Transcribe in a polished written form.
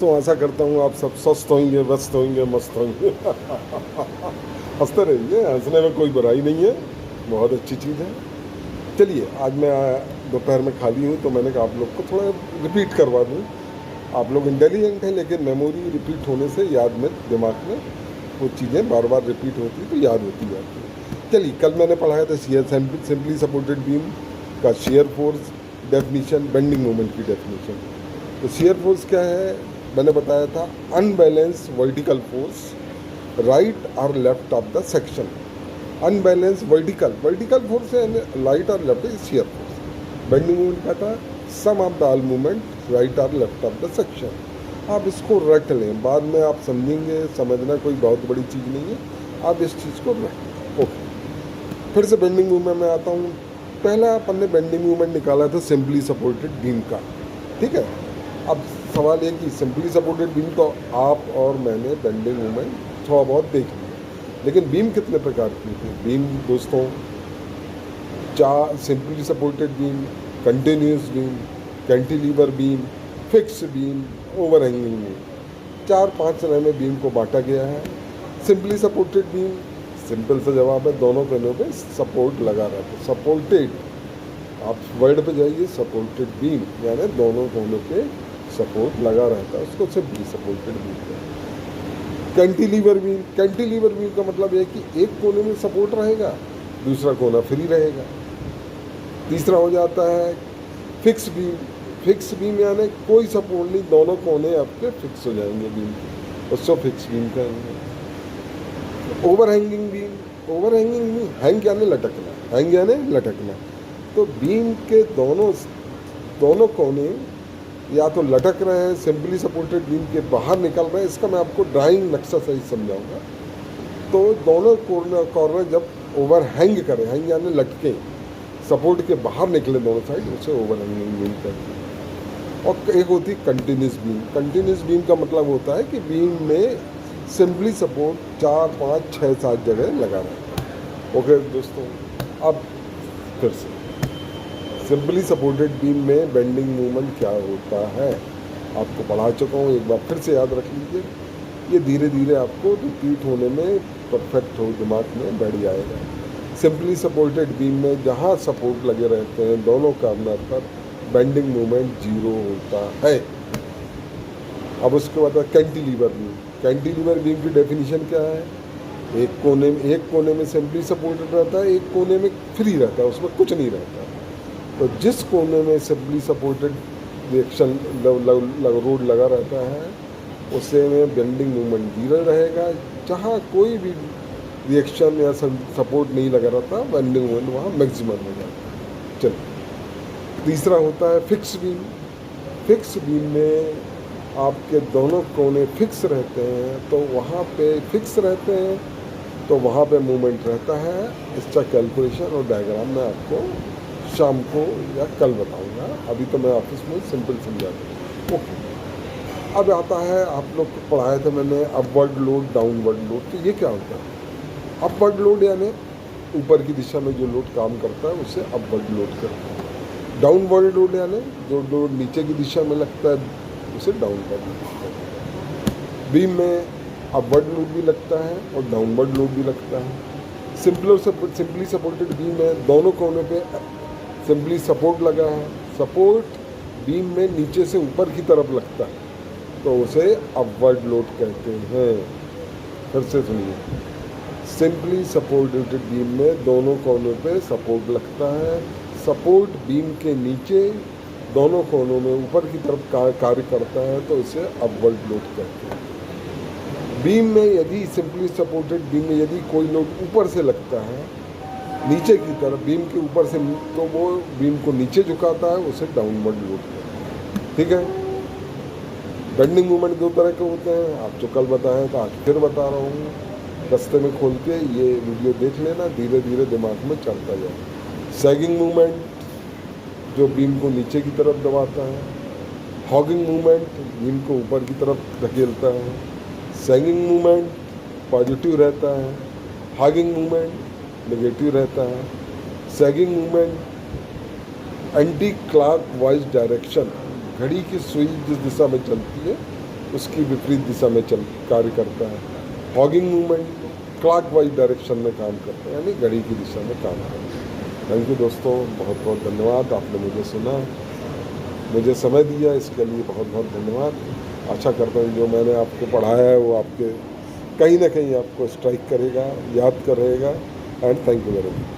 तो आशा करता हूँ आप सब स्वस्थ होंगे, व्यस्त होंगे, मस्त होंगे। हंसते रहिए, हंसने में कोई बुराई नहीं है, बहुत अच्छी चीज़ है। चलिए, आज मैं दोपहर में खाली हूँ तो मैंने कहा आप लोग को थोड़ा रिपीट करवा दूँ। आप लोग इंटेलिजेंट हैं लेकिन मेमोरी रिपीट होने से याद में, दिमाग में वो चीज़ें बार बार रिपीट होती तो याद होती जाती है। चलिए, कल मैंने पढ़ाया था शियर सिंपली सपोर्टेड बीम का shear force definition, bending moment की डेफिनीशन। तो शेयर फोर्स क्या है, मैंने बताया था अनबैलेंस वर्टिकल फोर्स राइट और left of the section. Unbalance vertical force है राइट और left is shear force. Bending moment का था sum of the all movement right और लेफ्ट ऑफ द सेक्शन। आप इसको रख लें, बाद में आप समझेंगे, समझना कोई बहुत बड़ी चीज़ नहीं है, आप इस चीज़ को रख लें। ओके, फिर से बेंडिंग मूवमेंट में आता हूँ। पहला अपन ने बेंडिंग मूवमेंट निकाला था सिंपली सपोर्टेड बीम का, ठीक है। अब सवाल ये कि सिंपली सपोर्टेड बीम तो आप और मैंने बेंडिंग मूवमेंट थोड़ा बहुत देख लिया, लेकिन बीम कितने प्रकार की थी? बीम दोस्तों, चार simply supported beam, continuous beam, cantilever beam, fix beam, overhanging beam, 4-5 तरह में बीम को बांटा गया है। सिंपली सपोर्टेड बीम, सिंपल सा जवाब है, दोनों कोनों पे सपोर्ट लगा रहता है, सपोर्टेड। आप वर्ड पे जाइए, सपोर्टेड बीम यानी दोनों कोनों पे सपोर्ट लगा रहता है, उसको सिंपली सपोर्टेड बीम कहते हैं। कैंटिलीवर बीम का मतलब है कि एक कोने में सपोर्ट रहेगा, दूसरा कोना फ्री रहेगा। तीसरा हो जाता है फिक्स बीम। फिक्स बीम यानी कोई सपोर्ट नहीं, दोनों कोने आपके फिक्स हो जाएंगे बीम के, उसको फिक्स बीम कहेंगे। ओवरहैंगिंग बीम, हैंग यानी लटकना, तो बीम के दोनों कोने या तो लटक रहे हैं, सिंपली सपोर्टेड बीम के बाहर निकल रहे हैं। इसका मैं आपको ड्राइंग नक्शा सही समझाऊंगा। तो दोनों कॉर्नर जब ओवरहैंग करें, हैंग यानी लटके, सपोर्ट के बाहर निकले दोनों साइड, उसे ओवरहैंगिंग बीम कहते हैं। और एक होती है कंटिन्यूस बीम का मतलब होता है कि बीम में सिंपली सपोर्ट 4, 5, 6, 7 जगह लगा रहता है। ओके दोस्तों, अब फिर से सिंपली सपोर्टेड बीम में बेंडिंग मूवमेंट क्या होता है आपको पढ़ा चुका हूँ, एक बार फिर से याद रख लीजिए। ये धीरे धीरे आपको रिपीट होने में परफेक्ट हो, दिमाग में बैठ जाएगा। सिंपली सपोर्टेड बीम में जहाँ सपोर्ट लगे रहते हैं दोनों कॉर्नर पर, बेंडिंग मूवमेंट 0 होता है। अब उसके बाद कैंटिलीवर बीम की डेफिनेशन क्या है? एक कोने में सिंपली सपोर्टेड रहता है, एक कोने में फ्री रहता है, उसमें कुछ नहीं रहता। तो जिस कोने में सिंपली सपोर्टेड रिएक्शन रोड लगा रहता है उसे में बेंडिंग मूवमेंट 0 रहेगा। जहाँ कोई भी रिएक्शन या सपोर्ट नहीं लगा रहता, बेंडिंग मूवमेंट वहाँ मैक्सिमम हो जाता है। चलिए, तीसरा होता है फिक्स बीम में आपके दोनों कोने फिक्स रहते हैं, तो वहाँ पे फिक्स रहते हैं तो वहाँ पे मूवमेंट रहता है। इसका कैलकुलेशन और डायग्राम मैं आपको शाम को या कल बताऊंगा, अभी तो मैं ऑफिस में सिंपल समझा दूँ। ओके, अब आता है, आप लोग को पढ़ाया था मैंने अपवर्ड लोड, डाउनवर्ड लोड। तो ये क्या होता है? अपवर्ड लोड यानी ऊपर की दिशा में जो लोड काम करता है उसे अपवर्ड लोड करते हैं। डाउनवर्ड लोड यानी जो लोड नीचे की दिशा में लगता है उसे डाउनवर्ड लोड करते हैं। बीम में अपवर्ड लोड भी लगता है और डाउनवर्ड लोड भी लगता है। सिंपली सपोर्टेड बीम है, दोनों कोनों पे सिंपली सपोर्ट लगा है, सपोर्ट बीम में नीचे से ऊपर की तरफ लगता है तो उसे अपवर्ड लोड कहते हैं। फिर से सुनिए, सिंपली सपोर्टेड बीम में दोनों कोनों पे सपोर्ट लगता है, सपोर्ट बीम के नीचे दोनों कोनों में ऊपर की तरफ कार्य करता है तो इसे अपवर्ड लोड कहते हैं। बीम में यदि सिंपली सपोर्टेड बीम में यदि कोई लोड ऊपर से लगता है नीचे की तरफ, बीम के ऊपर से, तो वो बीम को नीचे झुकाता है, उसे डाउनवर्ड लोड करता है। ठीक है। बेंडिंग मूवमेंट 2 तरह के होते हैं, आप जो कल बताएं तो आज फिर बता रहा हूँ। रास्ते में खोल के ये वीडियो देख लेना, धीरे धीरे दिमाग में चलता जाए। सैगिंग मूवमेंट जो बीम को नीचे की तरफ दबाता है, हॉगिंग मूवमेंट बीम को ऊपर की तरफ धकेलता है, सैगिंग मूवमेंट पॉजिटिव रहता है, हॉगिंग मूवमेंट नेगेटिव रहता है। Sagging movement anti clockwise direction, घड़ी की सुई जिस दिशा में चलती है उसकी विपरीत दिशा में कार्य करता है। हॉगिंग मूवमेंट क्लॉकवाइज डायरेक्शन में काम करता है, यानी घड़ी की दिशा में काम करता है। थैंक यू दोस्तों, बहुत बहुत धन्यवाद, आपने मुझे सुना, मुझे समय दिया, इसके लिए बहुत बहुत धन्यवाद। आशा करता हूँ जो मैंने आपको पढ़ाया है वो आपके कहीं ना कहीं आपको स्ट्राइक करेगा, याद करेगा। And thank you very much.